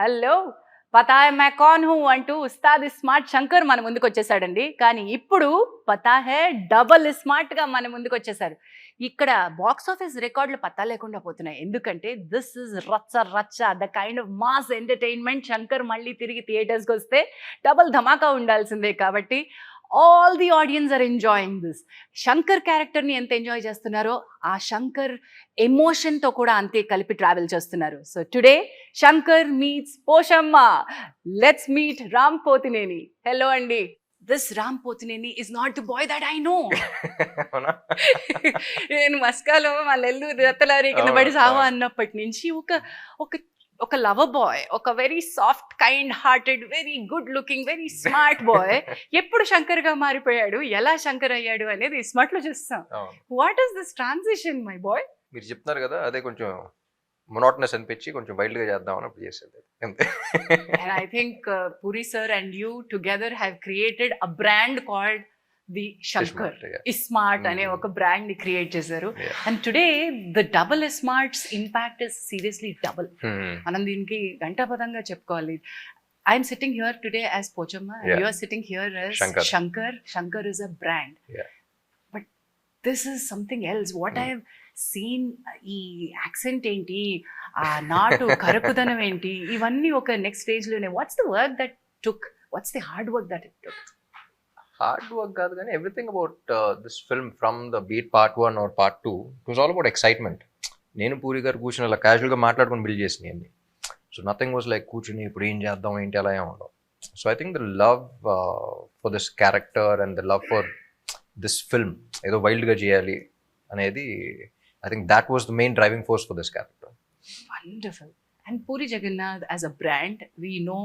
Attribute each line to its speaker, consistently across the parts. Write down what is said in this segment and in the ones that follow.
Speaker 1: Hello పతా high मैं कौन हूं అంటూ ఉస్తాద్ స్మార్ట్ శంకర్ మన ముందుకు వచ్చేసాడండి. కానీ ఇప్పుడు పతా హై డబుల్ స్మార్ట్ గా మన ముందుకు వచ్చేసారు. ఇక్కడ బాక్స్ ఆఫీస్ రికార్డులు పత్తా లేకుండా పోతున్నాయి. ఎందుకంటే దిస్ ఇస్ రచ్చ రచ్చ the kind of mass entertainment. Shankar మళ్ళీ తిరిగి థియేటర్స్కి వస్తే డబుల్ ధమాకా ఉండాల్సిందే. కాబట్టి all the audience are enjoying this. Shankar క్యారెక్టర్ని ఎంత ఎంజాయ్ చేస్తున్నారో ఆ శంకర్ ఎమోషన్తో కూడా అంతే కలిపి ట్రావెల్ చేస్తున్నారు. So today Shankar meets Poshamma. Let's meet Ram Pothineni. Hello అండి. This Ram Pothineni is not the boy that I know. నేను మస్కాలో మా నెల్లూరు రత్తలారి కింద పడి సావా అన్నప్పటి నుంచి ఒక లవర్ బాయ్, ఒక very soft kind hearted, very good looking, very smart boy ఎప్పుడు శంకర్ గా మారిపోయాడు, ఎలా శంకర్ అయ్యాడు అనేది స్మార్ట్ లో చూస్తాం. What is this transition my boy?
Speaker 2: మీరు చెప్తున్నారు కదా, అదే కొంచెం మొనోటనస్ అనిపించి కొంచెం వైల్డ్ గా చేద్దాం అని అప్పుడు చేసేది అంతే.
Speaker 1: And I think Puri sir and you together have created a brand called the Shankar Smart అనే ఒక బ్రాండ్ ని క్రియేట్ చేశారు. And today the double smarts impact is seriously double. మనం దీనికి గంటాపదంగా చెప్పుకోవాలి. I'm sitting here today as Pochamma, you are sitting here as Shankar. Shankar is a brand, but this is something else. What I have seen, ఈ accent ఏంటి, ఆ నాటు కరకుదనం ఏంటి, ఇవన్నీ ఒక నెక్స్ట్ స్టేజ్ లోనే. What's the work that took, what's the hard work that it took?
Speaker 2: Hard work కాదు కానీ everything about this film from the beat part 1 or part 2 it was all about excitement. నేను పూరి గారు కూర్చుని అలా క్యాజువల్గా మాట్లాడుకుని build చేసినాయి అన్ని. సో నథింగ్ వాజ్ లైక్ కూర్చుని ఇప్పుడు ఏం చేద్దాం ఏంటి అలా ఏం ఉండవు. So I think the love for this character and the love for this film, ఏదో వైల్డ్గా చేయాలి అనేది, I think that was the main driving force for this character.
Speaker 1: Wonderful. And Puri Jagannath as a brand we know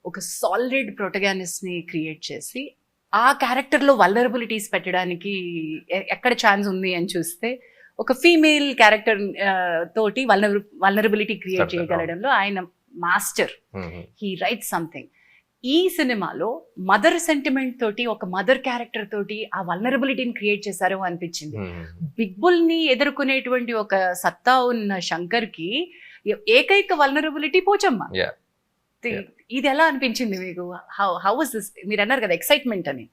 Speaker 1: ఒక solid ప్రొటగానిస్ట్ని create చేసి ఆ క్యారెక్టర్లో vulnerabilities పెట్టడానికి ఎక్కడ ఛాన్స్ ఉంది అని చూస్తే ఒక ఫీమేల్ క్యారెక్టర్ తోటి వల్నరబిలిటీ క్రియేట్ చేయగలడంలో ఆయన మాస్టర్. He write something. ఈ సినిమాలో మదర్ సెంటిమెంట్ తోటి, ఒక మదర్ క్యారెక్టర్ తోటి ఆ వల్నరబిలిటీని క్రియేట్ చేశారు అనిపించింది. బిగ్ బుల్ని ఎదుర్కొనేటువంటి ఒక సత్తా ఉన్న శంకర్కి ఏకైక వల్నరబిలిటీ పోచమ్మ. ఇది ఎలా అనిపించింది మీకు? How was this? మీరు అన్నారు కదా ఎక్సైట్మెంట్ అని.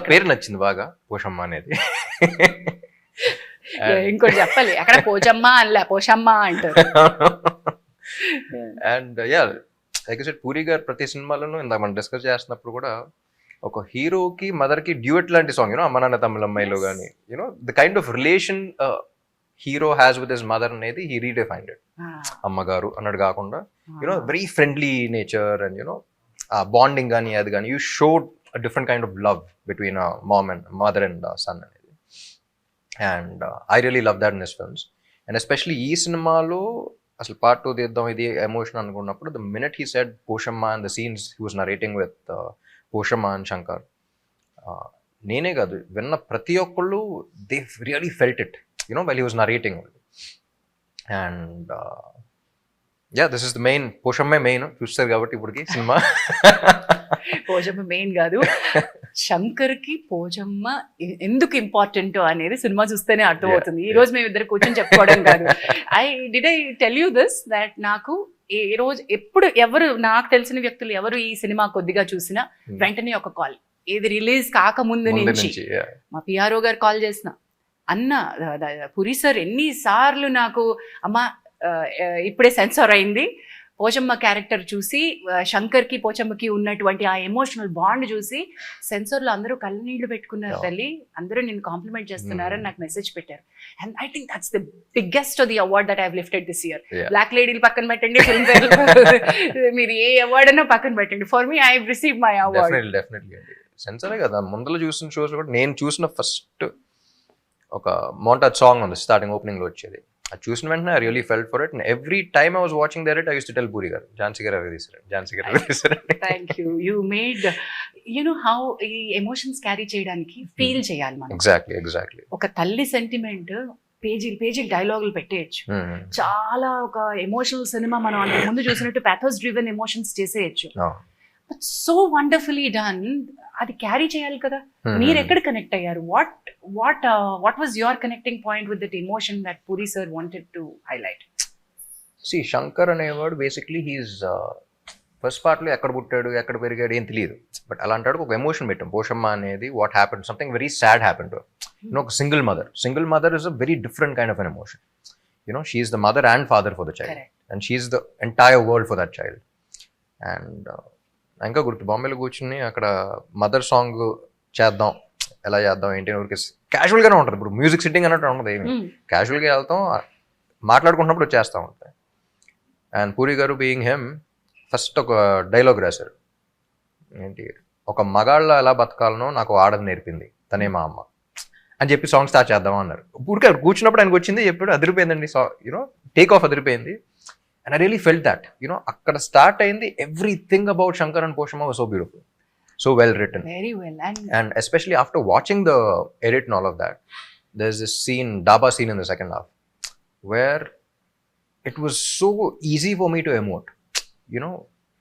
Speaker 2: పేరు నచ్చింది బాగా, పోషమ్మ అనేది.
Speaker 1: ఇంకోటి చెప్పాలి, అక్కడ పోచమ్మ అనలే, పోషమ్మ అంటారు.
Speaker 2: And like I said, puri గారు ప్రతి సినిమాలోనూ ఇందాక మనం డిస్కస్ చేస్తున్నప్పుడు కూడా ఒక హీరోకి మదర్కి డ్యూయట్ లాంటి సాంగ్, యూనో అమ్మ నాన్న తమిళమ్మాయిలో కానీ, you know the kind of relation hero has with his mother అనేది హీ రీడిఫైన్డ్ ఇట్. అమ్మగారు అన్నట్టు కాకుండా you know very friendly nature and you know bonding కానీ అది కానీ, you showed a different kind of love between mom and mother and son అనేది. And I really love that in his films. And especially ఈ సినిమాలో అసలు పార్ట్ 2 తీద్దాం ఇది emotion అనుకున్నప్పుడు, the minute he said Poshamma and the scenes he was narrating with Poshamma and Shankar, నేనే కాదు విన్న ప్రతి ఒక్కళ్ళు they really felt it, you know, while he was narrating. And this is the main Poshamma main చూస్తారు కాబట్టి ఇప్పటికి సినిమా.
Speaker 1: పోషమ్మ మెయిన్ కాదు, శంకర్కి పోచమ్మ ఎందుకు ఇంపార్టెంట్ అనేది సినిమా చూస్తేనే అర్థమవుతుంది. ఈ రోజు మేము ఇద్దరు కూర్చొని చెప్పుకోవడం కాదు. I tell you this that నాకు ఏ రోజు ఎప్పుడు ఎవరు నాకు తెలిసిన వ్యక్తులు ఎవరు ఈ సినిమా కొద్దిగా చూసినా వెంటనే ఒక కాల్, ఏది రిలీజ్ కాకముందు నుంచి మా పిఆర్ఓ గారు కాల్ చేసిన, అన్న పురి సార్ ఎన్నిసార్లు నాకు అమ్మ ఇప్పుడే సెన్సార్ అయింది, పోచమ్మ క్యారెక్టర్ చూసి శంకర్కి పోచమ్మకి ఉన్నటువంటి ఆ ఎమోషనల్ బాండ్ చూసి సెన్సార్లో అందరూ కళ్ళనీళ్ళు పెట్టుకున్నారు తల్లి, అందరూ నేను కాంప్లిమెంట్ చేస్తున్నారని నాకు మెసేజ్ పెట్టారు. And I think that's the biggest the award that I have lifted this year. Black లేడీలు పక్కన పెట్టండి, ఫిల్మ్ ఫేర్ మీరు ఏ అవార్డ్ అన్నా పక్కన పెట్టండి, for me I have received my award.
Speaker 2: Definitely సెన్సారే కదా, ముందర చూసిన షోస్ కూడా నేను చూసిన ఫస్ట్ ఒక మోంటాజ్ సాంగ్ ఉంది స్టార్టింగ్ ఓపెనింగ్ లో వచ్చేది, అది చూసిన వెంటనే I really felt for it. And every time I was watching that I used to tell Puri garu, Jhansi garu ఎవరు తీసారు, ఝాన్సీ గారు ఎవరు తీసారు.
Speaker 1: Thank you. You made you know how ఈ ఎమోషన్స్ క్యారీ చేయడానికి ఫీల్ చేయాలి మనం.
Speaker 2: ఎగ్జాక్ట్లీ
Speaker 1: ఒక తల్లి సెంటిమెంట్ పేజీలు డైలాగులు పెట్టేయచ్చు, చాలా ఒక ఎమోషనల్ సినిమా మనం అంతకు ముందు చూసినట్టు పాథోస్ డ్రివెన్ ఎమోషన్స్ చేసేయచ్చు. But so wonderfully done. అది క్యారీ చేయాలి కదా. మీరు ఎక్కడ కనెక్ట్ అయ్యారు? What was your connecting point with that emotion that puri sir wanted to highlight?
Speaker 2: Shankar అనేవాడు బేసిక్లీ హీస్ ఫస్ట్ పార్ట్లో ఎక్కడ పుట్టాడు ఎక్కడ పెరిగాడు ఏం తెలియదు, బట్ అలాంటి ఒక ఎమోషన్ పెట్టాం. పోషమ్మ అనేది what happen, something very sad happen to ఒక single mother is a very different kind of an emotion. She is the mother and father for the child and she is the entire world for that child. And ఇంకా గుర్తు బాంబేలో కూర్చుని అక్కడ mother song చేద్దాం, ఎలా చేద్దాం ఏంటి ఊరికి క్యాజువల్గానే ఉంటుంది. ఇప్పుడు మ్యూజిక్ సిట్టింగ్ అన్నట్టు ఉంటుంది, ఏమి క్యాజువల్గా వెళ్తాం మాట్లాడుకుంటున్నప్పుడు వచ్చేస్తూ ఉంటాయి. అండ్ పూరి గారు బీయింగ్ హెమ్ ఫస్ట్ ఒక డైలాగ్ రాశారు, ఏంటి, ఒక మగాళ్ళ ఎలా బతకాలనో నాకు ఆడది నేర్పింది తనే మా అమ్మ అని చెప్పి సాంగ్ స్టార్ట్ చేద్దాం అన్నారు. పూరికి కూర్చున్నప్పుడు ఆయనకు వచ్చింది చెప్పాడు, అదిరిపోయిందండి, టేక్ ఆఫ్ అదిరిపోయింది. And I really felt that అక్కడ స్టార్ట్ అయింది. Everything about Shankar and Poshamma was so beautiful, so well written.
Speaker 1: Very well.
Speaker 2: And especially after watching the edit and all of that, there's this scene, Daba scene in the second half, where it was so easy for me to emote.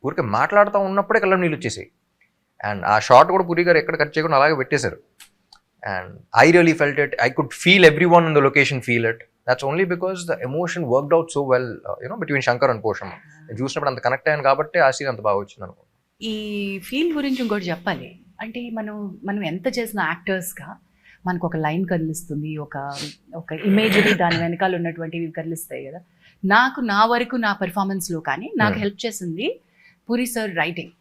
Speaker 2: ఊరికే మాట్లాడుతూ ఉన్నప్పుడే కళ్ళ నీళ్ళు వచ్చేసాయి. And ఆ short కూడా పూరి గారు ఎక్కడ కట్ చేయకుండా అలాగే పెట్టేశారు. And I really felt it. I could feel every one in the location feel it. That's only because the emotion worked out so well between Shankar and Poshamma. చూసినప్పుడు అంత కనెక్ట్ అయ్యాను కాబట్టి ఆ సీన్ అంత బాగా వచ్చింది అనుకో.
Speaker 1: ఈ ఫీల్ గురించి ఇంకోటి చెప్పాలి అంటే, మనం ఎంత చేసిన యాక్టర్స్గా మనకు ఒక లైన్ కదిలిస్తుంది, ఒక ఇమేజరీ దాని వెనకాల ఉన్నటువంటివి కదిలిస్తాయి కదా. నా వరకు నా పెర్ఫార్మెన్స్లో కానీ నాకు హెల్ప్ చేసింది పూరి సార్ రైటింగ్.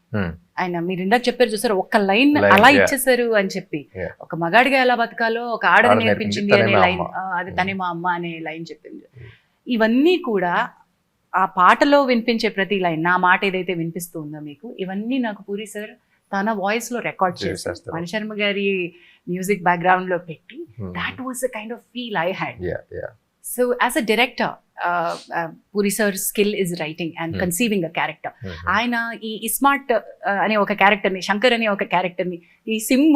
Speaker 1: ఆయన మీరు ఇందాక చెప్పారు చూసారు, ఒక్క లైన్ అలా ఇచ్చేసారు అని చెప్పి, ఒక మగాడిగా ఎలా బతకాలో ఒక ఆడది నేర్పించింది అనే లైన్, అది తనే మా అమ్మ అనే లైన్ చెప్పింది. ఇవన్నీ కూడా ఆ పాటలో వినిపించే ప్రతి లైన్, నా మాట ఏదైతే వినిపిస్తూ ఉందో మీకు, ఇవన్నీ నాకు పూరి సార్ తన వాయిస్ లో రికార్డ్ చేశారు, మణిశర్మ గారి మ్యూజిక్ బ్యాక్గ్రౌండ్ లో పెట్టి. That was the kind of feel I had. So as a director, puri sir skill is writing and conceiving a character. ఆయన ఈ స్మార్ట్ అనే ఒక క్యారెక్టర్ని, శంకర్ అనే ఒక క్యారెక్టర్ని, ఈ సిమ్,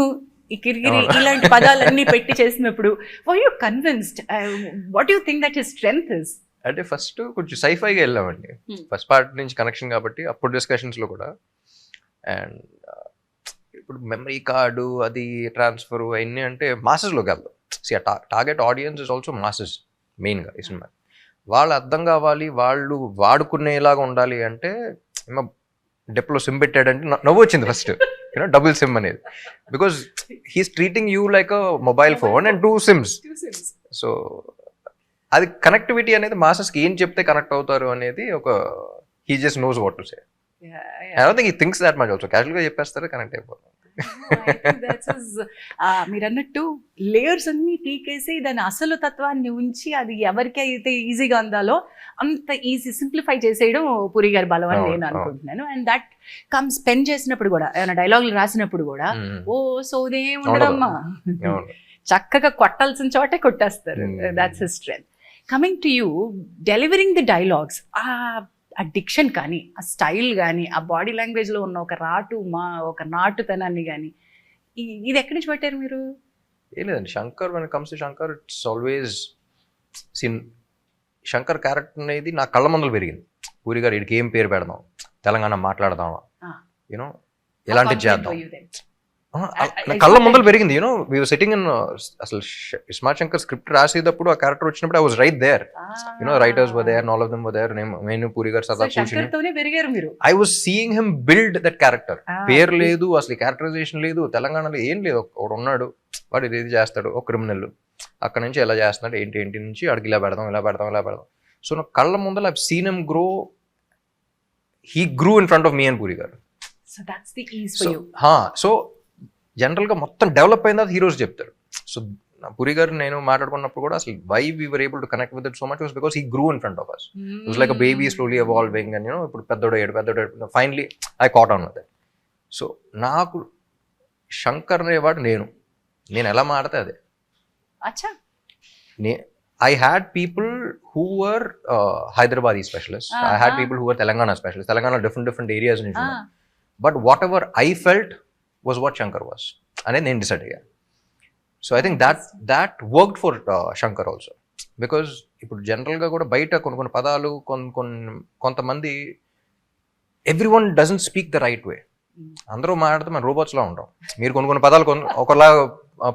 Speaker 1: ఈ కిరిగిరి ఇలాంటి పదాలన్నీ పెట్టి చేసినప్పుడు, were you convinced? What you think that his strength is?
Speaker 2: అంటే ఫస్ట్ కొంచెం సైఫైగా వెళ్ళామండి, ఫస్ట్ పార్ట్ నుంచి కనెక్షన్ కాబట్టి అప్పుడు డిస్కషన్స్లో కూడా. అండ్ ఇప్పుడు మెమరీ కార్డు అది ట్రాన్స్ఫర్ అవన్నీ అంటే మాసెస్లోకి వెళ్దాం. Target audience is also masses మెయిన్గా ఈ సినిమా. వాళ్ళు అర్థం కావాలి, వాళ్ళు వాడుకునేలాగా ఉండాలి అంటే డెప్లో సిమ్ పెట్టాడంటే నవ్వు వచ్చింది ఫస్ట్, డబుల్ సిమ్ అనేది. Because he's treating you like a mobile phone and 2 sims. So అది కనెక్టివిటీ అనేది మాసెస్కి ఏం చెప్తే కనెక్ట్ అవుతారు అనేది ఒక he just knows what to say. I don't think he thinks that much also. క్యాజువల్గా చెప్పేస్తారు, కనెక్ట్ అయిపోతారు.
Speaker 1: మీరు అన్నట్టు లేయర్స్ అన్ని పీకేసి దాని అసలు తత్వాన్ని ఉంచి అది ఎవరికి అయితే ఈజీగా అందాలో అంత ఈజీ సింప్లిఫై చేసేయడం పూరి గారి బలం అని నేను అనుకుంటున్నాను. అండ్ దట్ కమ్స్ పెన్ చేసినప్పుడు కూడా, ఏమైనా డైలాగులు రాసినప్పుడు కూడా ఓ సోదే ఉండదమ్మా, చక్కగా కొట్టాల్సిన చోటే కొట్టేస్తారు. That's his strength. Coming to you, delivering the dialogues, ఆ డిక్షన్ కానీ, ఆ స్టైల్ కానీ, ఆ బాడీ లాంగ్వేజ్లో ఉన్న ఒక నాటుతనాన్ని కానీ, ఇది ఎక్కడి నుంచి పెట్టారు మీరు?
Speaker 2: ఏం లేదండి, Shankar when comes to Shankar it's always Shankar character అనేది నా కళ్ళ ముందలు పెరిగింది. పూరి గారు వీడికి ఏం పేరు పెడదాం, తెలంగాణ మాట్లాడదామా, ఎలాంటి చేద్దాం, కళ్ళ ముందలు పెరిగింది. వీ వర్ సిట్టింగ్ ఇన్, అసలు ఇస్మార్ట్ శంకర్ స్క్రిప్ట్ రాసేటప్పుడు ఆ క్యారెక్టర్ వచ్చినప్పుడు I was right there. Writers were there, all of them were there. నేను పూరి గారు సదా కూర్చుని I was seeing him build that character. పేరు లేదు, అసలు క్యారెక్టరైజేషన్ లేదు, తెలంగాణలో ఏం లేదు. ఒకడు ఉన్నాడు, వాడు ఇది చేస్తాడు, ఒక క్రిమినల్, అక్కడ నుంచి ఎలా చేస్తున్నాడు, ఏంటి నుంచి అడిగి ఇలా పెడదాం. సో నా కళ్ళ ముందర I seen him grow. He grew in front of me and puri గారు. సో జనరల్గా మొత్తం డెవలప్ అయిన తర్వాత హీరోస్ చెప్తారు. సో పూరి గారు నేను మాట్లాడుకున్నప్పుడు కూడా అసలు why we were able to connect with it so much was because he grew in front of us. It was like a baby slowly evolving and ఇప్పుడు పెద్దోడు finally I caught on with it. So నాకు శంకర్ అనేవాడు నేను ఎలా మాడితే అదే. I had people who were Hyderabadi specialists. I had people who were Telangana specialists. Telangana different areas in India. But whatever I felt was what Shankar was. And then decided again. So I think that worked for Shankar also. Because ఇప్పుడు జనరల్గా కూడా బయట కొన్ని పదాలు కొంతమంది everyone doesn't speak the right way. అందరూ మాట్లాడితే మన రోబోట్స్లా ఉంటాం. మీరు కొన్ని పదాలు ఒకలా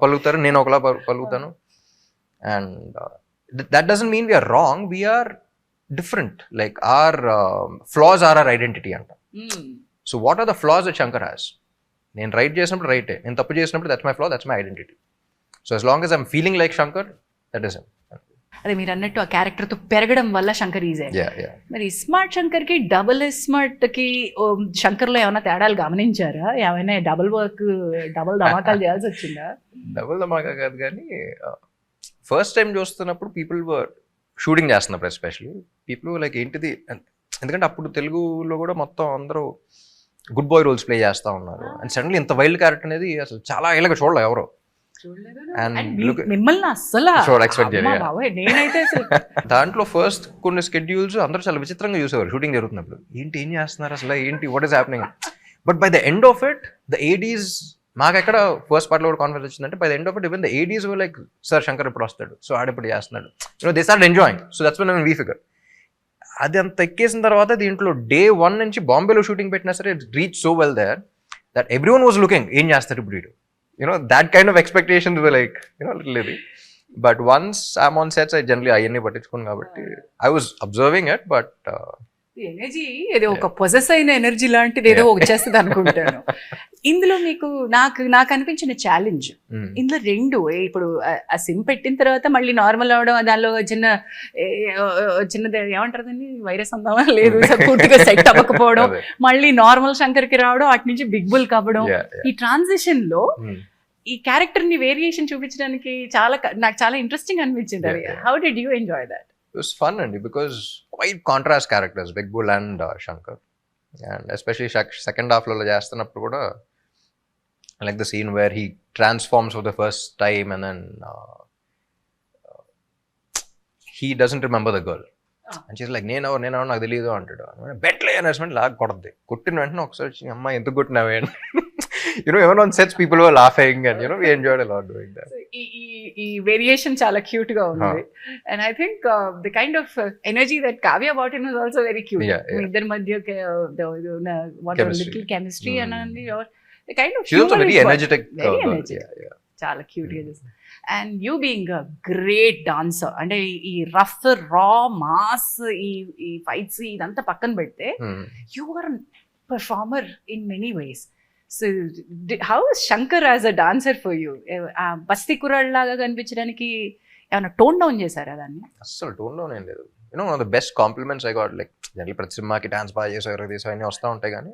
Speaker 2: పలుకుతారు, నేను ఒకలా పలుకుతాను. And that doesn't mean we are wrong. We are different. Like our flaws are our identity anta. So what are the flaws that Shankar has? నేను రైట్ చేసినప్పుడు రైటే, నేను తప్పు చేసినప్పుడు that's my flaw, that's my identity. So as long as I'm feeling like Shankar, that is him.
Speaker 1: అదే మీరు అన్నట్టు ఆ క్యారెక్టర్ తో పెరగడం వల్ల శంకర్ ఈజీ. మరి స్మార్ట్ శంకర్ కి డబుల్ స్మార్ట్ కి శంకర్ లో ఏమైనా తేడాలు గమనించారా? ఏమైనా డబుల్ వర్క్, డబుల్ ధమాకాలు చేయాల్సి వచ్చిందా?
Speaker 2: డబుల్ ధమాకా కాదు కానీ ఫస్ట్ టైం చూస్తున్నప్పుడు పీపుల్ వర్ షూటింగ్ చేస్తున్నప్పుడు ఎస్పెషలీ పీపుల్ లైక్ ఏంటిది, ఎందుకంటే అప్పుడు తెలుగులో కూడా మొత్తం అందరూ గుడ్ బాయ్ రోల్స్ ప్లే చేస్తూ ఉన్నారు. అండ్ సడన్లీ ఇంత వైల్డ్ క్యారెక్టర్ అనేది అసలు చాలా ఏళ్ళగా చూడలేదు ఎవరు.
Speaker 1: మిమ్మల్ని అస్సలు నేనైతే
Speaker 2: దాంట్లో ఫస్ట్ కొన్ని స్కెడ్యూల్స్ అందరూ చాలా విచిత్రంగా చూసేవారు షూటింగ్ జరుగుతున్నప్పుడు. ఏం చేస్తున్నారు అసలు, ఏంటి, what is happening. But by the end of it the Aedes, మాకు ఎక్కడ ఫస్ట్ పార్ట్లో కూడా కాన్ఫిడెన్స్ వచ్చిందంటే by the end of it even the Aedes like sir Shankar ఇప్పుడు వస్తాడు, సో ఆడిప్పుడు చేస్తున్నాడు, they start enjoying. So that's when we figure అది అంత ఎక్కేసిన తర్వాత దీంట్లో డే 1 నుంచి బాంబేలో షూటింగ్ పెట్టినా సరే it reached so well there that everyone was looking ఏం చేస్తారు ఇప్పుడు వీడు. That kind of expectations were like, little heavy. But once I'm on sets, I generally అవన్నీ పట్టించుకోను కాబట్టి I was observing it, but
Speaker 1: energy ఏదో ఒక possess అయిన ఎనర్జీ లాంటిది ఏదో వచ్చేస్తుంది అనుకుంటాను. ఇందులో మీకు నాకు అనిపించిన ఛాలెంజ్ ఇందులో 2, ఇప్పుడు ఆ సిమ్ పెట్టిన తర్వాత మళ్ళీ నార్మల్ అవడం, దానిలో చిన్నది ఏమంటారు దాన్ని, వైరస్ అందామా లేదు, పూర్తిగా సెట్ అవ్వకపోవడం, మళ్ళీ నార్మల్ శంకర్ కి రావడం, అటు నుంచి బిగ్ బుల్ కవ్వడం, ఈ ట్రాన్సిషన్ లో ఈ క్యారెక్టర్ ని వేరియేషన్ చూపించడానికి నాకు చాలా ఇంట్రెస్టింగ్ అనిపించింది. అది how did you enjoy that?
Speaker 2: It was fun, Andy, because quite contrast characters, Big Bull and Shankar, and especially second half lo chestunappudu kuda I like the scene where he transforms for the first time and then he doesn't remember the girl and she's like నేను నాకు తెలియదు అంటాడు. బెట్లే announcement లాగా కొడద్ది, కొట్టిన వెంటనే ఒకసారి అమ్మాయి ఎందుకు కొట్టినావే అని even on sets people were laughing and we enjoyed a lot doing that.
Speaker 1: ఈ వేరియేషన్ చాలా క్యూట్ గా ఉంది. And I think the kind of energy that Kavya about it was also very cute. మీ ఇద్దరి మధ్య లిటిల్ కెమిస్ట్రీ అనండి, the kind of
Speaker 2: she was also very energetic.
Speaker 1: చాలా cute గా చేస్తుంది. And you being a great dancer, అంటే ఈ rough రా మాస్ ఈ ఫైట్స్ ఇదంతా పక్కన పెడితే you are performer in many ways. So how is Shankar as a dancer for you? బస్తీ కుర్రాడ్ లాగా కనిపించడానికి ఏమైనా టోన్ డౌన్ చేశారా దాన్ని?
Speaker 2: అస్సలు టోన్ డౌన్ ఏం లేదు. One of the best compliments I got, like general ప్రతి సినిమాకి డాన్స్ బాగా చేశారు అన్నీ వస్తూ ఉంటాయి, కానీ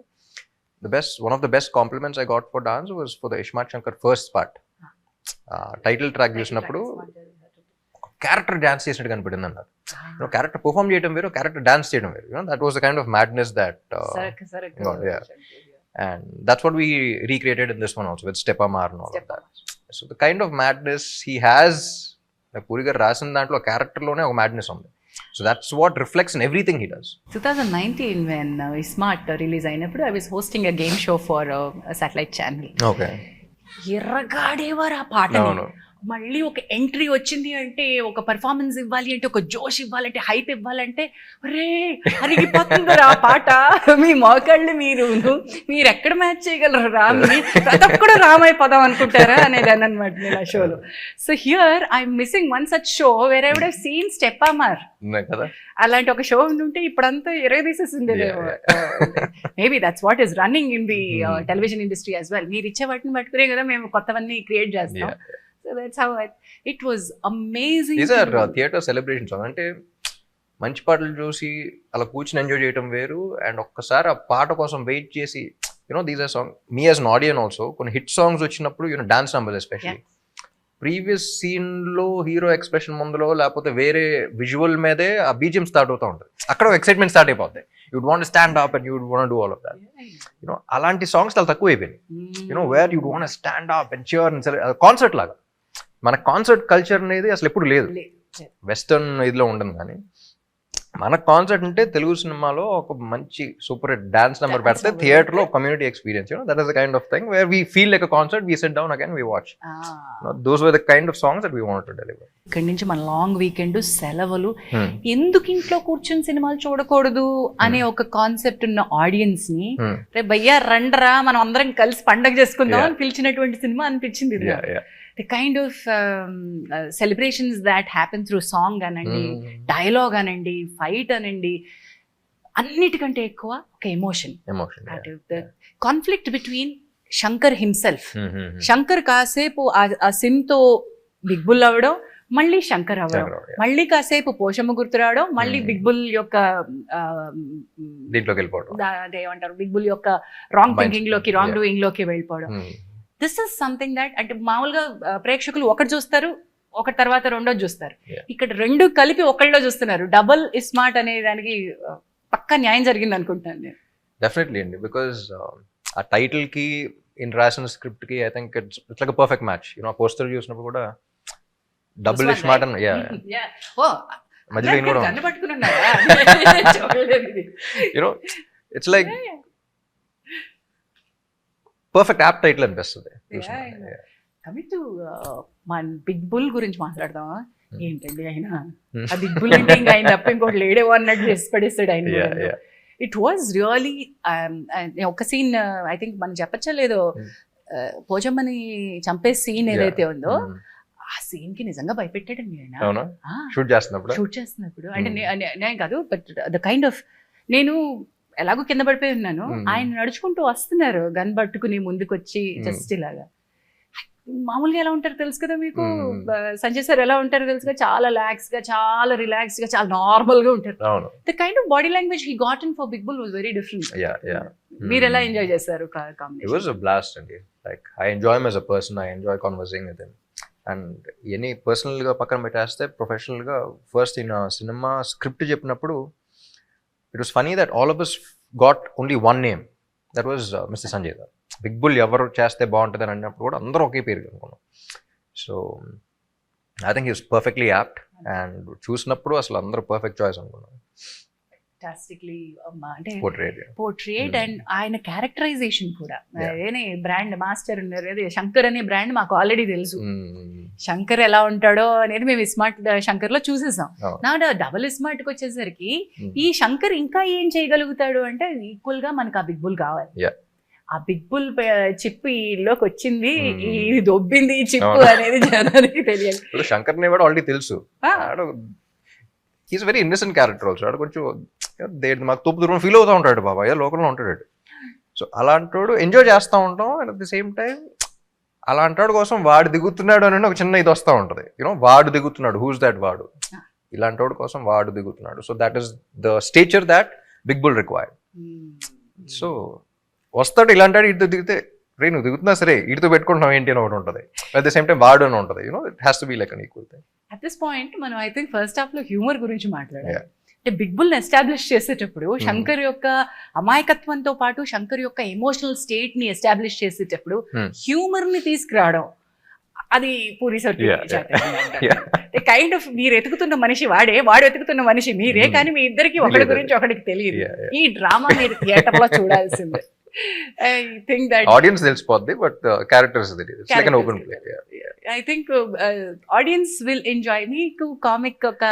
Speaker 2: one of the best compliments I got for dance was for the iSmart Shankar first part. Title track చూసినప్పుడు క్యారెక్టర్ డాన్స్ చేసినట్టు కనిపడింది అన్నారు. క్యారెక్టర్ పర్ఫామ్ చేయడం వేరు, క్యారెక్టర్ డాన్స్ చేయడం వేరు. That was the kind of madness that and that's what we recreated in this one also with Steppamar and all of that. So the kind of madness he has, like Puri garu rasin dantlo character lone oka madness undi. So that's what reflects in everything he does.
Speaker 1: 2019 when Smart release ayinappudu I was hosting a game show for a satellite channel.
Speaker 2: Okay.
Speaker 1: ఎర్రగాడేవారు ఆ పాటని. మళ్ళీ ఒక entry వచ్చింది అంటే, ఒక performance ఇవ్వాలి అంటే, ఒక జోష్ ఇవ్వాలంటే, హైప్ ఇవ్వాలంటే, రే అరిగిపోతుందిరా ఆ పాట, మీ మోకాళ్ళు మీరు ఎక్కడ మ్యాచ్ చేయగలరు రామ్ని, ప్రతి ఒక్కడు రామైపోదాం అనుకుంటారా అనేదాన్ని అనమాట నేను ఆ షోలో. So here I'm missing one such show where I would have seen Steppamaar. అలాంటి ఒక షో ఉంటే ఇప్పుడంతా ఎరగదీసేసింది. Maybe that's what is running in the television industry as well. మీరు ఇచ్చే వాటిని పట్టుకునే కదా మేము కొత్తవన్నీ క్రియేట్ చేస్తాం. So that's how it was amazing.
Speaker 2: These are theatre celebrations. అంటే మంచి పాటలు చూసి అలా కూర్చుని ఎంజాయ్ చేయడం వేరు, అండ్ ఒక్కసారి ఆ పాట కోసం వెయిట్ చేసి these are song me as an audience also కొన్ని హిట్ సాంగ్స్ వచ్చినప్పుడు dance numbers especially previous scene లో హీరో ఎక్స్ప్రెషన్ ముందులో లేకపోతే వేరే విజువల్ మీదే ఆ బీజిఎం స్టార్ట్ అవుతూ ఉంటుంది. అక్కడ ఎక్సైట్మెంట్ స్టార్ట్ అయిపోతుంది. You'd want stand up and you'd want do all of that. అలాంటి సాంగ్స్ చాలా తక్కువ అయిపోయినాయి. Where you'd want stand up and cheer and concert లాగా. మన కాన్సర్ట్ కల్చర్ అనేది అసలు ఎప్పుడు లేదు, వెస్టర్న్ ఇదిలో ఉండదు. కానీ మన కాన్సర్ట్ అంటే తెలుగు సినిమాలో ఒక మంచి సూపర్ హిట్ డాన్స్ నెంబర్ పెడితే థియేటర్ లో community experience, that is the kind of thing where we feel like a concert, we sit down again we watch. Those were the kind of songs that we wanted to deliver.
Speaker 1: ఇక్కడి నుంచి మన long weekend సెలవులు, ఎందుకు ఇంట్లో కూర్చొని సినిమాలు చూడకూడదు అనే ఒక కాన్సెప్ట్ ఉన్న ఆడియన్స్ ని రే భయ్యా రండ్రా మనం అందరం కలిసి పండగ చేసుకుందాం అని పిలిచినటువంటి సినిమా అనిపించింది. The kind of celebrations that happen through song అనండి, డైలాగ్ అనండి, ఫైట్ అనండి, అన్నిటికంటే ఎక్కువ ఒక emotion. Conflict between Shankar himself. Shankar కాసేపు ఆ సిన్తో బిగ్ బుల్ అవ్వడం, మళ్ళీ శంకర్ అవ్వడం, మళ్ళీ కాసేపు పోషమ్మ గుర్తు రావడం, మళ్ళీ బిగ్ బుల్ యొక్క
Speaker 2: దీంట్లోకి వెళ్ళిపోవడం,
Speaker 1: అదేమంటారు, బిగ్ బుల్ యొక్క రాంగ్ థింకింగ్ లోకి, రాంగ్ డూయింగ్ లోకి వెళ్ళిపోవడం. దిస్ ఇస్ సంథింగ్ దట్, అంటే మామూలుగా ప్రేక్షకులు ఒకటి చూస్తారు, ఒకటి తర్వాత రెండోది చూస్తారు. ఇక్కడ రెండు కలిపి ఒకళ్ళలో చూస్తున్నారు. డబుల్ స్మార్ట్ అనే దానికి పక్కా న్యాయం జరిగింది అనుకుంటున్నాను నేను.
Speaker 2: డెఫినెట్లీ అండి, బికాజ్ ఆ టైటిల్ కి ఇన్ రాసిన స్క్రిప్ట్ కి I think it's like perfect match. ఆ పోస్టర్ చూసినప్పుడు కూడా డబుల్ స్మార్ట్ అని మధ్యలో it's like perfect app title అనిపిస్తుంది.
Speaker 1: కమింగ్ టు మన బిగ్ బుల్ గురించి మాట్లాడదామా? ఏంటండి ఆయన ఆ బిగ్ బుల్ అంటే ఇంకా ఆయన తప్ప ఇంకోటి లేడేవో అన్నట్టు చేసి పడేస్తాడు ఆయన. ఇట్ వాజ్ రియలీ ఒక సీన్ ఐ థింక్ మనం చెప్పచ్చా లేదో, పోచమ్మని చంపే సీన్ ఏదైతే ఉందో ఆ సీన్ కి నిజంగా భయపెట్టాడండి ఆయన
Speaker 2: షూట్ చేస్తున్నప్పుడు.
Speaker 1: అంటే నేను కాదు, బట్ ద కైండ్ ఆఫ్, నేను ఎలాగో కింద పడిపోయి ఉన్నాను, ఆయన నడుచుకుంటూ వస్తున్నారు గన్ పట్టుకుని ముందుకు వచ్చి, జస్ట్ ఇలాగా. మామూలుగా ఎలా ఉంటారు తెలుసు కదా మీకు, సంజయ్ సార్ ఎలా ఉంటారు తెలుసు కదా, చాలా లాక్స్ గా, చాలా రిలాక్స్ గా, చాలా నార్మల్ గా ఉంటారు. The kind of body language he got in for big bull was very different. మీరు ఎలా ఎంజాయ్ చేశారు combination?
Speaker 2: It was a blast అండి. Like I enjoy him as a person, I enjoy conversing with him. And any పర్సనల్గా పక్కన పెట్టేస్తే ప్రొఫెషనల్గా first ఈయన సినిమా స్క్రిప్ట్ చెప్పినప్పుడు it was funny that all of us got only one name, that was mister Sanjay Dutt. Big bull ఎవరు చేస్తే బాగుంటుంది అని అన్నప్పుడు కూడా అందరూ ఒకే పేరు అనుకున్నాం. So I think is perfectly apt, and చూసినప్పుడు అసలు అందరూ పర్ఫెక్ట్ చాయిస్ అనుకున్నాం.
Speaker 1: అంటే పోర్ట్రేట్ అండ్ ఆయన క్యారెక్టరైజేషన్ కూడా. అదేనే బ్రాండ్ మాస్టర్ ఉన్నారు, అదే శంకర్ అనే బ్రాండ్ మాకు ఆల్రెడీ తెలుసు. శంకర్ ఎలా ఉంటాడో అనేది మేము స్మార్ట్ శంకర్ లో చూసేసాం. నా డబుల్ స్మార్ట్ కి వచ్చేసరికి ఈ శంకర్ ఇంకా ఏం చేయగలుగుతాడు అంటే ఈక్వల్ గా మనకు ఆ బిగ్ బుల్ కావాలి. ఆ బిగ్ బుల్ చిప్ ఈలోకి వచ్చింది, ఇది దొబ్బింది ఈ చిప్ అనేది జనానికి తెలియాలి.
Speaker 2: శంకర్ ని కూడా ఆల్రెడీ తెలుసు. Is very innocent character also. ఆడు కొంచెం మాకు తోపు దూరం ఫీల్ అవుతూ ఉంటాడు, బాబా ఏదో లోకల్లో ఉంటాడు. సో అలాంటోడు ఎంజాయ్ చేస్తూ ఉంటాం. And at the same time అలాంటోడు కోసం వాడు దిగుతున్నాడు అని ఒక చిన్న ఇది వస్తూ ఉంటుంది. యూనో వాడు దిగుతున్నాడు, హూస్ దాట్ వాడు, ఇలాంటోడు కోసం వాడు దిగుతున్నాడు. So that is the stature that big bull required. So వస్తాడు ఇలాంటాడు, ఇటుతో దిగితే రే నువ్వు దిగుతున్నా సరే ఇటుతో పెట్టుకుంటున్నావు ఏంటి అని ఒకటి ఉంటుంది. అట్ ద సేమ్ టైం వాడు అని ఉంటుంది. You know it has to be like an equal thing.
Speaker 1: At this point మనం ఐ థింక్ ఫస్ట్ హాఫ్ లో హ్యూమర్ గురించి మాట్లాడాలి. అంటే బిగ్ బుల్ ఎస్టాబ్లిష్ చేసేటప్పుడు శంకర్ యొక్క అమాయకత్వంతో పాటు శంకర్ యొక్క ఎమోషనల్ స్టేట్ ని ఎస్టాబ్లిష్ చేసేటప్పుడు హ్యూమర్ ని తీసుకురావడం, అది పూరి కైండ్ ఆఫ్ మీరు ఎతుకుతున్న మనిషి వాడే, వాడు ఎతుకుతున్న మనిషి మీరే, కానీ మీ ఇద్దరికి ఒకటి గురించి ఒకటికి తెలియదు. ఈ డ్రామా మీరు థియేటర్ లో చూడాల్సిందే. I think that
Speaker 2: audience తెలిసిపోద్ది, but characters it's like an open play.
Speaker 1: I think audience will enjoy. మీకు కామిక్ ఒక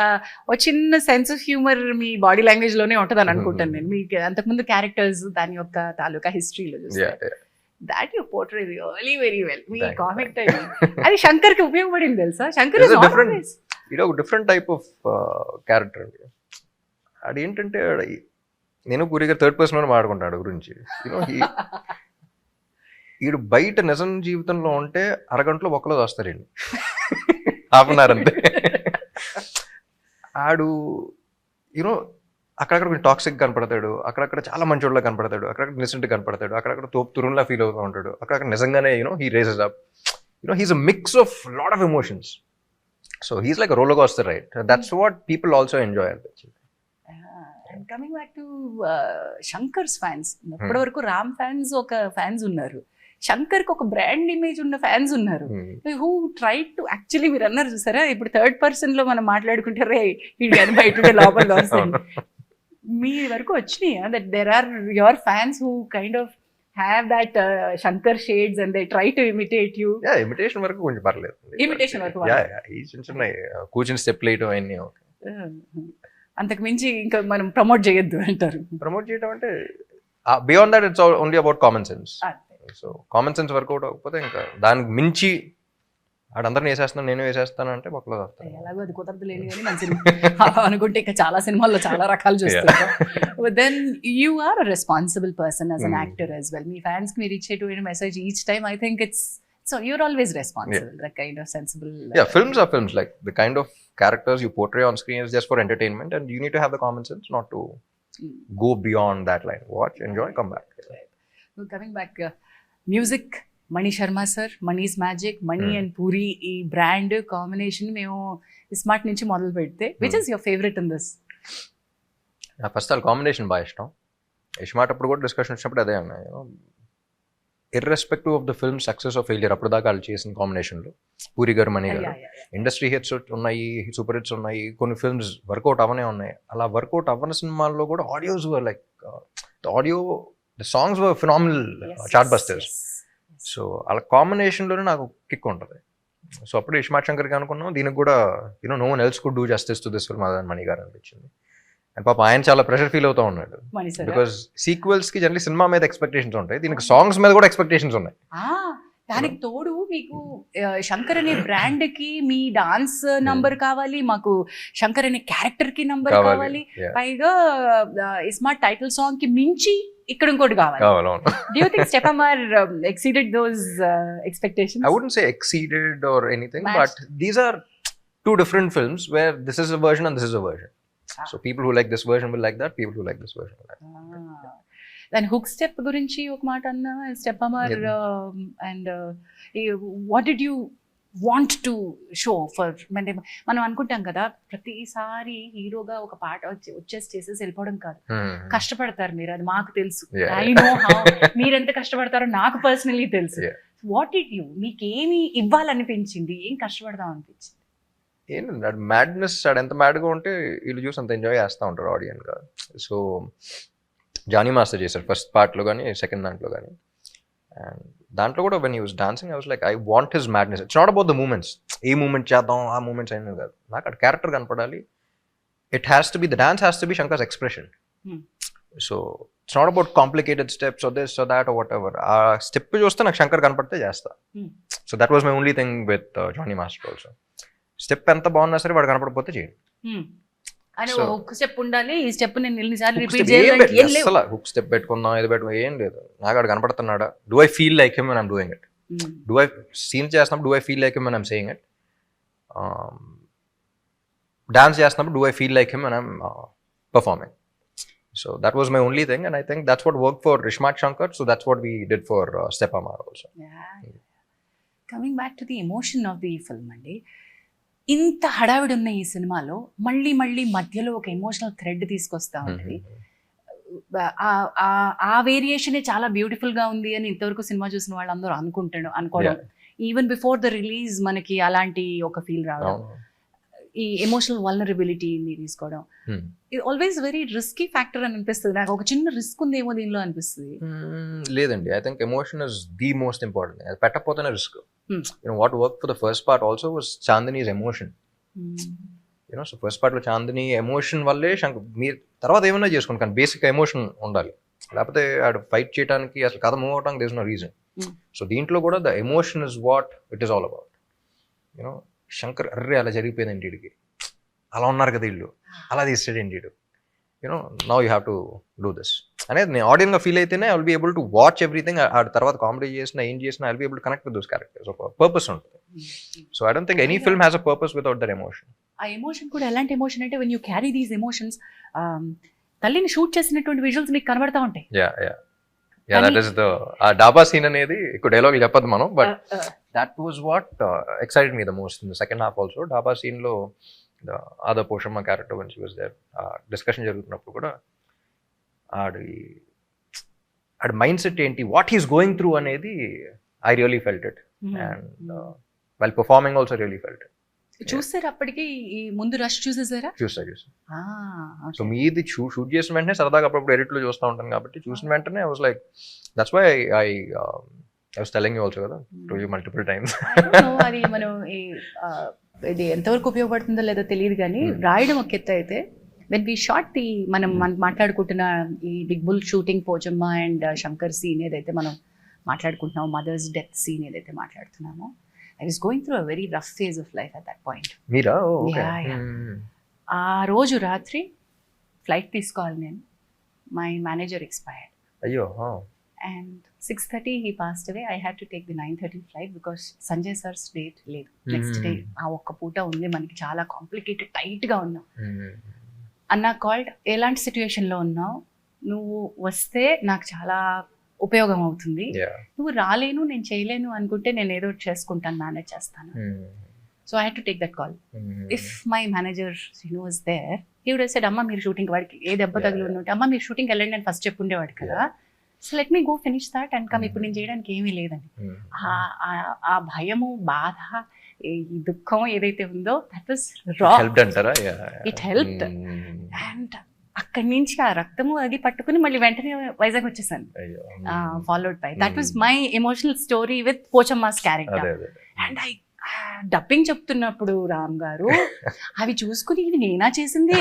Speaker 1: చిన్న sense of humour me body language లోనే ఉంటది అని అనుకుంటాను నేను. మీకు అంతకుముందు క్యారెక్టర్స్ దాని యొక్క తాలూకా హిస్టరీలో చూస్తే that you portray really very well. Me comic time అది శంకర్ కి ఉపయోగపడింది తెలుసా. శంకర్ ఇస్ డిఫరెంట్,
Speaker 2: ఇది ఒక డిఫరెంట్ టైప్ ఆఫ్ క్యారెక్టర్ అండి. అదేంటంటే నేను పూరిగా థర్డ్ పర్సన్ అని మాట్లాడుకుంటాడు గురించి. యూనో వీడు బయట నిజం జీవితంలో ఉంటే అరగంటలో ఒక్కలో వస్తారండి, హాఫ్ అన్ అవర్ అంతే. ఆడు యూనో అక్కడక్కడ కొంచెం టాక్సిక్ కనపడతాడు, అక్కడక్కడ చాలా మంచోళ్ళ కనపడతాడు, అక్కడక్కడ నిజెంట్ కనపడతాడు, అక్కడక్కడ తోపు తురుంలా ఫీల్ అవుతూ ఉంటాడు, అక్కడక్కడ నిజంగానే you know he raises up. You know he's a mix of lot of emotions. So he's like roller coaster ride. That's what people also enjoy.
Speaker 1: And coming back to Shankar's fans, ఇప్పటి వరకు రామ్ ఫ్యాన్స్ ఒక fans ఉన్నారు, శంకర్ కి ఒక brand image ఉన్న fans ఉన్నారు. Who try to actually మీరు అన్నారు చూసారా, ఇప్పుడు థర్డ్ పర్సన్ లో మనం మాట్లాడుకుంటే రే ఇది కానీ బయట లోపల వస్తుంది. మీ వరకు వచ్చినాయా that there are your fans who kind of have that Shankar shades and they try to imitate you?
Speaker 2: Yeah, imitation వరకు కొంచెం పర్లేదు.
Speaker 1: Imitation వరకు
Speaker 2: ఈ చిన్న కూర్చుని స్టెప్ లేయటం అన్నీ ఓకే.
Speaker 1: అంతకు మించి ఇంకా మనం ప్రమోట్ చేయొద్దు అంటారు.
Speaker 2: ప్రమోట్ చేయడం అంటే beyond that it's only about common sense. So common sense work out అవ్వకపోతే ఇంకా దానికి మించి ఆడందరిని వేసేస్తాను నేను వేసేస్తాను అంటే ఒకళ్ళు వస్తారు.
Speaker 1: ఎలాగో అది కుదరదు లేని కానీ మన సినిమా అనుకుంటే ఇంకా చాలా సినిమాల్లో చాలా రకాలు చూస్తుంటాం. Then you are a responsible person as an actor as well. మీ ఫ్యాన్స్ కి మీరు ఇచ్చేటువంటి message each time I think it's so you're always responsible, the kind of sensible.
Speaker 2: Films are films, like the kind of characters you portray on screen is just for entertainment, and you need to have the common sense not to go beyond that line. Watch, enjoy, come back.
Speaker 1: Coming back, music Mani Sharma sir, Mani's magic, Mani and Puri ఈ brand combination మేము smart నుంచి మొదలు పెడితే which is your favourite in this?
Speaker 2: నాకు first all combination బాగా ఇష్టం. ఇష్టమాట అప్పుడు కూడా డిస్కషన్ వచ్చినప్పుడు అదే అన్నా, irrespective of the film success of failure, అప్పుడు దాకా వాళ్ళు చేసిన కాంబినేషన్లో పూరి గారు మణి గారు ఇండస్ట్రీ హిట్స్ ఉన్నాయి, సూపర్ హిట్స్ ఉన్నాయి, కొన్ని ఫిల్మ్స్ వర్కౌట్ అవ్వనే ఉన్నాయి. అలా వర్కౌట్ అవ్వని సినిమాల్లో కూడా audios were like the songs were phenomenal chart busters. So అలా కాంబినేషన్లోనే నాకు కిక్ ఉంటుంది. సో అప్పుడు ఇస్మార్ట్ శంకర్కి అనుకున్నాం, దీనికి కూడా no one else could do justice to this film అదని మణి గారు అనిపించింది. అండ్ పాప ఆయన చాలా ప్రెషర్ ఫీల్ అవుతూ ఉన్నాడు, బికాస్ సీక్వెల్స్ కి జనరల్లీ సినిమా మీద ఎక్స్పెక్టేషన్స్ ఉంటాయి, దీనికి సాంగ్స్ మీద కూడా ఎక్స్పెక్టేషన్స్ ఉన్నాయి.
Speaker 1: దానికి తోడు మీకు శంకర్ అనే బ్రాండ్ కి మీ డాన్స్ నంబర్ కావాలి, మాకు శంకర్ అనే క్యారెక్టర్ కి నంబర్ కావాలి, పైగా ఇస్మార్ట్ టైటిల్ సాంగ్ కి మించి ఇక్కడ ఇంకోటి కావాలి. Do you think Steppamar exceeded those expectations?
Speaker 2: I wouldn't say exceeded or anything, but these are two different films where this is a version and this is a version. So people who like this version will like that, people who like this version will like that.
Speaker 1: Then hook step గురించి ఒక మాట అన్నా, Steppamar and what did you want to show for? మనం అనుకుంటాం కదా ప్రతిసారి హీరోగా ఒక పాట వచ్చేసి చేసేసి వెళ్ళిపోవడం కాదు, కష్టపడతారు మీరు, అది మాకు తెలుసు. ఐ నో హౌ మీరు ఎంత కష్టపడతారో నాకు పర్సనలీ తెలుసు. వాట్ డిడ్ యూ, మీకేమి ఇవ్వాలనిపించింది, ఏం కష్టపడదాం అనిపించింది?
Speaker 2: ఏంటంటే మ్యాడ్నెస్, ఎంత మ్యాడ్గా ఉంటే వీళ్ళు చూసి అంత ఎంజాయ్ చేస్తూ ఉంటారు ఆడియన్గా. సో జానీ మాస్టర్ చేశారు ఫస్ట్ పార్ట్లో కానీ సెకండ్ దాంట్లో కానీ, అండ్ దాంట్లో కూడా when he was dancing I was like I want his madness. It's not about the moments, ఏ మూమెంట్ చేద్దాం ఆ మూమెంట్స్ అయినా కాదు, నాకు అక్కడ క్యారెక్టర్ కనపడాలి. It has to be, the dance has to be Shankar's expression. So it's not about complicated steps or this or that or whatever. ఆ step చూస్తే నాకు శంకర్ కనపడితే చేస్తా. So that was my only thing with Johnny master also. Step ఎంత బాగున్నా సరే వాడు కనపడకపోతే చేయండి.
Speaker 1: హుక్ స్టెప్ ఉండాలి, ఈ స్టెప్ నేను ఎన్నిసార్లు రిపీట్ చేయాలి,
Speaker 2: అసలు హుక్ స్టెప్ పెట్టుకుందాం ఇది పెట్టుకుందాం ఏం లేదు. నాకు వాడు కనపడుతున్నాడా, do I feel like him and I'm doing it, do I scene చేస్తున్నప్పుడు do I feel like him and I'm saying it, dance చేస్తున్నప్పుడు do I feel like him and I'm performing. So that was my only thing, and I think that's what worked for Ismaart Shankar, so that's what we did for Steppamar also.
Speaker 1: Coming back to the emotion of the film అండి, ఇంత హడావిడి ఉన్న ఈ సినిమాలో మళ్ళీ మళ్ళీ మధ్యలో ఒక ఎమోషనల్ థ్రెడ్ తీసుకొస్తా ఉంటుంది. ఆ వేరియేషనే చాలా బ్యూటిఫుల్ గా ఉంది అని ఇంతవరకు సినిమా చూసిన వాళ్ళందరూ అనుకోవడం, ఈవెన్ బిఫోర్ ద రిలీజ్ మనకి అలాంటి ఒక ఫీల్ రావడం, ఈ ఎమోషనల్ వల్నరబిలిటీని తీసుకోవడం, ఇది ఆల్వేస్ వెరీ రిస్కీ ఫ్యాక్టర్ అని అనిపిస్తుంది నాకు. ఒక చిన్న రిస్క్ ఉందేమో దీనిలో అనిపిస్తుంది.
Speaker 2: లేదండి, I think emotion is the most important. అది పెట్టకపోతేనే risk. What work for the first part also was Chandini's emotion. So first part లో చాందిని ఎమోషన్ వల్లే మీరు తర్వాత ఏమన్నా చేసుకోండి, కానీ బేసిక్ ఎమోషన్ ఉండాలి, లేకపోతే ఆడు ఫైట్ చేయడానికి అసలు కథ మూవ్ అవడానికి there is no reason. So దీంట్లో కూడా the emotion is what it is all about. Shankar అర్రే అలా జరిగిపోయింది వీడికి, అలా ఉన్నారు కదా వీళ్ళు, అలా తీస్తాడండి వీడు, now you have to do this అనేది నేను ఆడియన్గా ఫీల్ అయితేనే I will be able to watch everything. ఆ తర్వాత కామెడీ చేసినా ఏం చేసినా I will be able to connect with those characters. ఒక పర్పస్ ఉంటుంది. So I don't think any film has a purpose without that emotion.
Speaker 1: ఆ emotion కూడా ఎలాంటి ఎమోషన్ అంటే when you carry these emotions, తల్లిని షూట్ చేసినటువంటి విజువల్స్ మీకు కనబడతా ఉంటాయి.
Speaker 2: దట్ ఈస్ ద డాబా సీన్ అనేది ఎక్కువ డైలాగ్ చెప్పదు మనం, but that was what excited me the most in the second half also. Daba scene lo the other Poshamma character when she was there, discussion jarugutunnappudu kuda aadi mindset enti, what he's going through anedi I really felt it. And while performing also really felt it.
Speaker 1: చూసారు అప్పటికి ఈ ముందు rush చూసేసారా?
Speaker 2: చూసా. So మీది shoot చేసిన వెంటనే సరదాగా అప్పుడప్పుడు ఎడిట్ లో చూస్తూ ఉంటాను కాబట్టి చూసిన వెంటనే I was like, that's why I was telling you also కదా, to you multiple times.
Speaker 1: అది మనం ఇది ఎంతవరకు ఉపయోగపడుతుందో లేదో తెలియదు కానీ రాయడం ఒక ఎత్తు అయితే, వెన్ వి షాట్ ది మనం మాట్లాడుకుంటున్న ఈ big bull shooting Pochamma and Shankar scene ఏదైతే మనం మాట్లాడుకుంటున్నామో, మదర్స్ డెత్ సీన్ ఏదైతే మాట్లాడుతున్నామో, I was going through a very rough phase of life at that point.
Speaker 2: Meera okay
Speaker 1: Yeah. ఆ రోజు రాత్రి ఫ్లైట్ తీసుకోవాలి నేను. మై మేనేజర్ ఎక్స్పైర్డ్
Speaker 2: అయ్యో
Speaker 1: and 6:30 he passed away. I had to take the 9:30 flight because Sanjay sir's date లేదు. Next day ఆ ఒక్క పూట ఉంది, మనకి చాలా కాంప్లికేటెడ్ టైట్గా ఉన్నాం. అన్న కాల్డ్, ఎలాంటి సిచ్యువేషన్లో ఉన్నావు, నువ్వు వస్తే నాకు చాలా ఉపయోగం అవుతుంది, నువ్వు రాలేను నేను చేయలేను అనుకుంటే నేను ఏదో ఒకటి చేసుకుంటాను, మేనేజ్ చేస్తాను. So I had to take that call. If my manager was there, he would have said, అమ్మ మీరు షూటింగ్, వాడికి ఏ దెబ్బ తగిలి ఉంటే అమ్మ మీరు షూటింగ్ వెళ్ళండి అని ఫస్ట్ చెప్పుండేవాడు కదా. So let me go finish that and come, ఇప్పుడు నేను చేయడానికి ఏమీ లేదని. ఆ భయము, బాధ, ఈ దుఃఖం ఏదైతే ఉందో దట్ వాస్ రా. It helped. అండ్ అక్కడి నుంచి ఆ రక్తము అది పట్టుకుని మళ్ళీ వెంటనే వైజాగ్ వచ్చేసాను. Followed by that was my emotional story with Pochamma's character. And I dubbing చెప్తున్నప్పుడు రామ్ గారు అవి చూసుకుని ఇది నేనా చేసింది,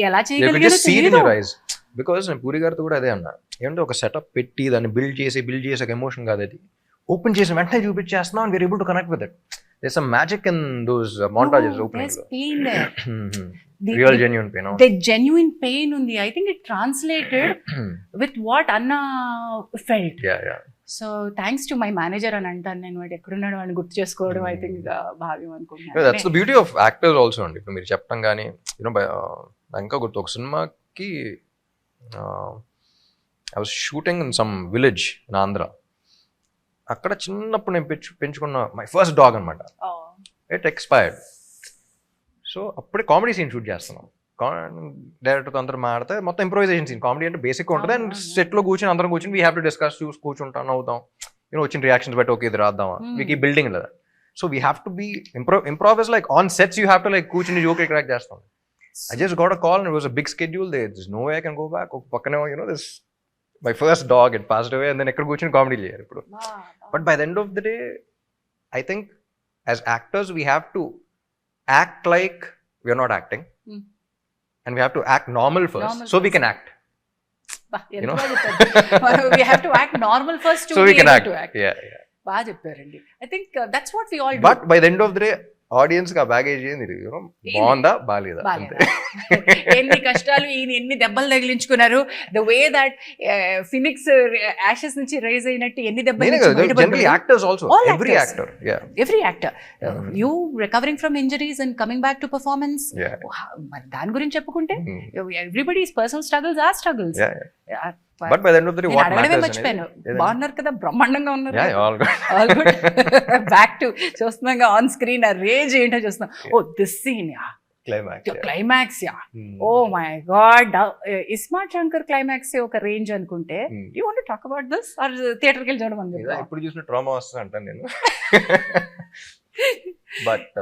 Speaker 1: ఎలా చేయగలిగాను.
Speaker 2: బికాస్ నేను పూరి గారితో కూడా అదే అన్నా, ఏంటంటే ఒక సెటప్ పెట్టి దాన్ని బిల్డ్ చేసి ఒక ఎమోషన్ కాదు, అది ఓపెన్ చేసి వెంటనే చూపించేస్తున్నాం and we're able to connect with it. There some magic in those montages opening లో. Real genuine pain,
Speaker 1: the genuine pain ఉంది. I think it translated with what అన్నా felt. So thanks to my manager అని అంటాను నేను. వాడు ఎక్కడున్నాడు అని గుర్తు చేసుకోవడం ఐ థింక్ భావ్యం అనుకుంటున్నాను.
Speaker 2: That's the beauty of actors also అండి. ఇప్పుడు మీరు చెప్పడం కానీ ఇంకా గుర్తు, ఒక సినిమాకి I was shooting in some village in Andhra. అక్కడ చిన్నప్పుడు నేను పెంచుకున్న మై ఫస్ట్ డాగ్ అనమాట, ఇట్ ఎక్స్పైర్డ్. సో అప్పుడే కామెడీ సీన్ షూట్ చేస్తున్నాం, డైరెక్టర్తో అందరూ మాడితే మొత్తం ఇంప్రూవైజేషన్ సీన్. కామెడీ అంటే బేసిక్ ఉంటుంది, అండ్ సెట్లో కూర్చొని అందరం కూర్చొని వీ హ్యావ్ టు డిస్కస్, చూసి కూర్చుంటాం, అవుతాం, వచ్చిన రియాక్షన్స్ బట్టి ఓకే ఇది రాద్దామా, మీకు ఈ బిల్డింగ్ లేదా. So we have to be improv like on sets you have to like కూర్చుని జోక్ క్రాక్ చేస్తాం. I just got a call and it was a big schedule. There's no way I can go back. This my first dog had passed away, and then ekkada kuchuni comedy cheyali ippudu. But by the end of the day, I think as actors we have to act like we are not acting, and we have to act normal first, so we can act.
Speaker 1: We have to act normal first to
Speaker 2: so
Speaker 1: be
Speaker 2: we can
Speaker 1: able
Speaker 2: act.
Speaker 1: to act.
Speaker 2: Yeah.
Speaker 1: బాగా చెప్పారండి. I think that's what we all do.
Speaker 2: But by the end of the day, audience కి ఆ baggage ఏంది, బాగుందా బాలేదా,
Speaker 1: ఎన్ని కష్టాలు, ఈయన ఎన్ని దెబ్బలు తగిలించుకున్నారు, the way that phoenix ashes నుంచి రైజ్ అయినట్టు ఎన్ని దెబ్బలు.
Speaker 2: Actors also, every actor
Speaker 1: you recovering from injuries and coming back to performance. దాని గురించి చెప్పుకుంటే everybody's personal struggles are struggles.
Speaker 2: But by the end of the day, what matters?
Speaker 1: మర్చిపోయాను, బాగున్నారు కదా, బ్రహ్మాండంగా ఉన్నారు. All good. బ్యాక్ టు చూస్తున్నాగా on screen ఆ రేంజ్ ఏంటో చూస్తున్నాం. Oh this scene, climax, oh my God, iSmart Shankar climax ఒక రేంజ్ అనుకుంటే, you want to talk about this or థియేటర్కి వెళ్ళి చూడడం అని
Speaker 2: ఇప్పుడు చూసిన ట్రామా వస్తుంది అంటాను నేను. But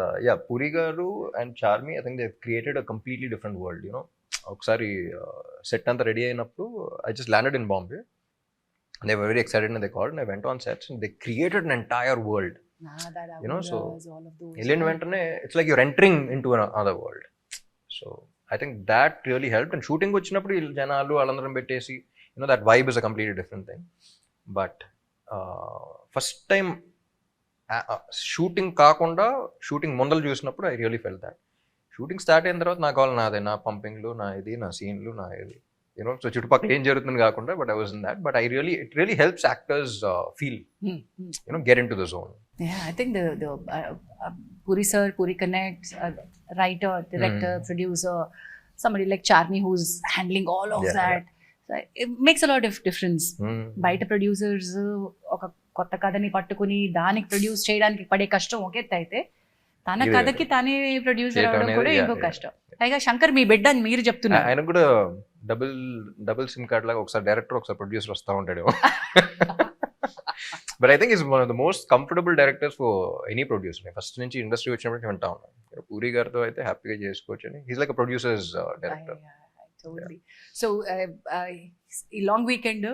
Speaker 2: Puri garu and Charmi, I think they created a completely different world. ఒకసారి సెట్ అంతా రెడీ అయినప్పుడు I just landed in Bombay, they were very excited and they called, and I went on sets and they created an entire world. So వెళ్ళిన వెంటనే it's like you're entering in to another world. So I think that really helped. And shooting వచ్చినప్పుడు జనాలు వాళ్ళందరం పెట్టేసి that vibe is a completely different thing. But first time shooting కాకుండా shooting ముందలు చూసినప్పుడు I really felt that. Shooting start అయిన తర్వాత నా కాల్ నాదే, నా పంపింగ్లు, నా ఇది, నా సీన్లు, నా ఇది, సో చుట్టుపక్కల ఏం జరుగుతుంది కాకుండా. But I was in that. But it really helps actors feel, get into the zone.
Speaker 1: Yeah, I think the Puri sir, Puri connects, writer, director, producer, somebody like Charmi who's handling all of that. So it makes a lot of difference. బయట producers ఒక కొత్త కథని పట్టుకుని దానికి produce చేయడానికి పడే కష్టం ఒక ఎత్తు అయితే, తన కథకి తానే ప్రొడ్యూసర్ అవడం కూడా ఇంకో కష్టం. పైగా శంకర్ మీ బిడ్డ అని మీరు చెప్తున్నారు.
Speaker 2: ఆయన కూడా డబుల్ సిమ్ కార్డ్ లాగా ఒకసారి డైరెక్టర్ ఒకసారి ప్రొడ్యూసర్ వస్తూ ఉంటాడు. But I think is one of the most comfortable directors for any producer. First నుంచి ఇండస్ట్రీ వచ్చినప్పుడు వింటా ఉన్నాను. పూరి గారితో అయితే హ్యాపీగా చేసుకోవచ్చు అని. He's like producers director.
Speaker 1: So ఈ లాంగ్ వీకెండ్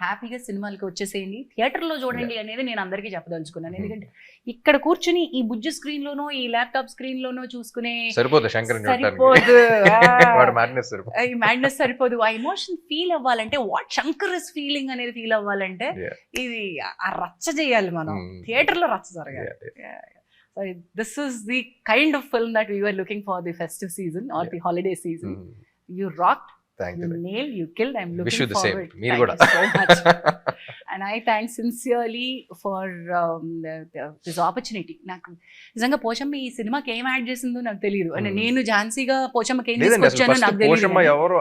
Speaker 1: హ్యాపీగా సినిమాలకి వచ్చేసేయండి, థియేటర్లో చూడండి అనేది నేను అందరికీ చెప్పదలుచుకున్నాను. ఎందుకంటే ఇక్కడ కూర్చుని ఈ బుజ్జి స్క్రీన్ లోనో ఈ ల్యాప్టాప్ స్క్రీన్ లోనో చూసుకునే
Speaker 2: సరిపోదు శంకర్
Speaker 1: సరిపోదు,
Speaker 2: madness
Speaker 1: ఈ మ్యాడ్నెస్ సరిపోదు. ఆ ఎమోషన్ ఫీల్ అవ్వాలంటే వాట్ శంకర్ ఇస్ ఫీలింగ్ అనేది ఫీల్ అవ్వాలంటే ఇది ఆ రచ్చ చేయాలి మనం, థియేటర్ లో రచ్చ జరగాలి. So this is the kind of film that we were looking for the festive season or the holiday season. You rocked.
Speaker 2: Thank
Speaker 1: you
Speaker 2: you.
Speaker 1: nailed, you killed. I'm looking
Speaker 2: Wish you the
Speaker 1: forward.
Speaker 2: same. Meer
Speaker 1: Thank
Speaker 2: kuda.
Speaker 1: you so much. And I thank sincerely for this opportunity. నాకు నిజంగా పోషమ్మ ఈ సినిమాకి ఏం add చేసిందో నాకు తెలియదు. అంటే నేను ఝాన్సీగా పోషమ్మకి ఏం తీసుకొచ్చానో నాకు
Speaker 2: పోషమ్మ
Speaker 1: తెలియదు.
Speaker 2: ఎవరు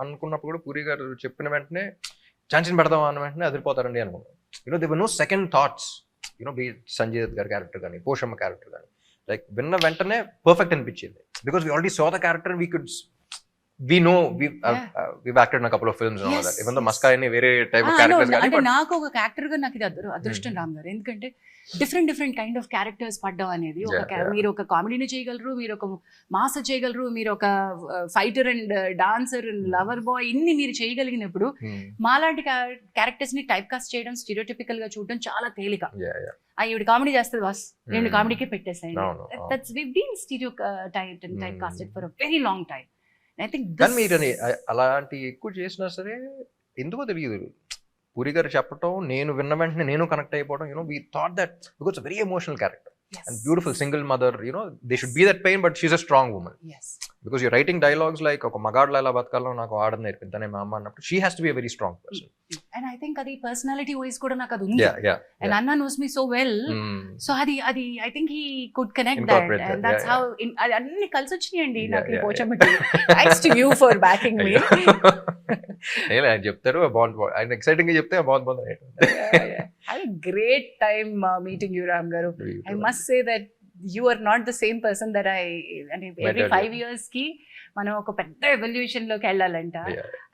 Speaker 2: అనుకున్నప్పుడు కూడా పూరి గారు చెప్పిన వెంటనే ఛాన్సీని పెడదాం అన్న వెంటనే అదిరిపోతారండి అనుకున్నాను. They were no second thoughts. బీ సంజయ్ దత్ గారి క్యారెక్టర్ కానీ పోషమ్మ క్యారెక్టర్ కానీ లైక్ విన్న వెంటనే పర్ఫెక్ట్ అనిపించింది. Because we already saw the character, we know we've acted in a couple of films and all that. Even though Maska any very type of characters gaani,
Speaker 1: అంటే
Speaker 2: but
Speaker 1: నాకు ఒక actor గా నాకు ఇది అదృష్టం రామ్ గారు. ఎందుకంటే డిఫరెంట్ కైండ్ ఆఫ్ క్యారెక్టర్స్ పడ్డం అనేది మీరు ఒక కామెడీని చేయగలరు, మీరు ఒక మాస్ చేయగలరు, మీరు ఒక fighter and dancer and lover boy ఇన్ని మీరు చేయగలిగినప్పుడు మాలాంటి క్యారెక్టర్స్ ని టైప్ కాస్ట్ చేయడం, స్టీరియోటిపికల్ గా చూడడం చాలా తేలిక. ఈవిడ కామెడీ చేస్తుంది బాస్, నేను కామెడీకే పెట్టేసాను. That's we been stereotype casted for a very long time.
Speaker 2: కానీ మీరు అలాంటి ఎక్కువ చేసినా సరే ఎందుకో తెలియదు పూరి గారు చెప్పటం, నేను విన్న వెంటనే నేను కనెక్ట్ అయిపోవడం. We thought that because very emotional character and beautiful single mother, they should be that pain but she's a strong woman. Because you writing dialogues like ఒక మగాడ్లో ఎలా బతకాలో నాకు ఆడని నేర్పింది మా అమ్మ అన్నప్పుడు she has to be a very strong person.
Speaker 1: And I think అది పర్సనాలిటీ వైజ్ కూడా నాకు అది ఉంది. అండ్ అన్న knows me so well, so అది I think he could connect that and that's how అది అన్ని కలిసి వచ్చినాయండి నాకు ఈ పోచమ్మకి. Thanks to you for backing me.
Speaker 2: ఆయన చెప్తారు బాగుంది, ఆయన ఎక్సైటింగ్ గా చెప్తే బాగుంది.
Speaker 1: Had a great time meeting you, Ram Garu. I must say that you are not the same person that and every 5 years ki మనం ఒక పెద్ద ఎవల్యూషన్ లోకి వెళ్ళాలంట.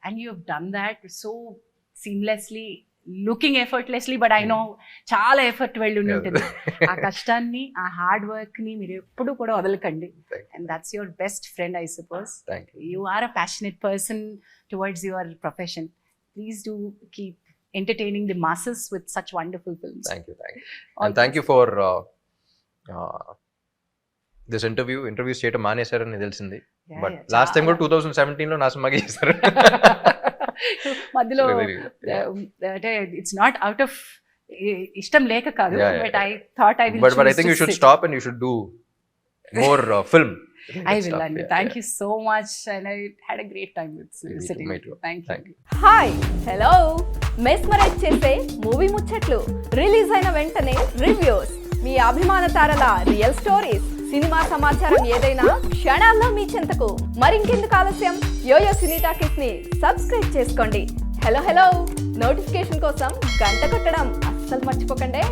Speaker 1: And you have done that so seamlessly, looking effortlessly, but I know చాలా effort వెళ్ళి ఉంటుంది. ఆ కష్టాన్ని, ఆ హార్డ్ వర్క్ ని మీరు ఎప్పుడు కూడా వదలకండి. And that's your best friend, I suppose. You are a passionate person towards your profession. Please do keep entertaining the masses with such wonderful films.
Speaker 2: Thank you. And thank you for this interview. Interviews చేయటం మానేశారని తెలిసింది, but last time కూడా 2017 లో నా సినిమాకి చేశారు.
Speaker 1: మధ్యలో అంటే it's not out of ఇష్టం లేక కాదు, but I thought I will
Speaker 2: but I think you should stop and you should do more film.
Speaker 1: I will, and thank you so much, and I had a great time with sitting with you. Thank you.
Speaker 3: Hi, hello. Mesmerize చేసే movie ముచ్చట్లు, release అయిన వెంటనే reviews, మీ అభిమాన తారల real stories, cinema సమాచారం ఏదైనా క్షణాల్లో మీ చెంతకు. మరింకెందుకు ఆలస్యం, యోయో సినీ టాకీస్ ని సబ్స్క్రైబ్ చేసుకోండి. హలో నోటిఫికేషన్ కోసం గంట కొట్టడం అస్సలు మర్చిపోకండి.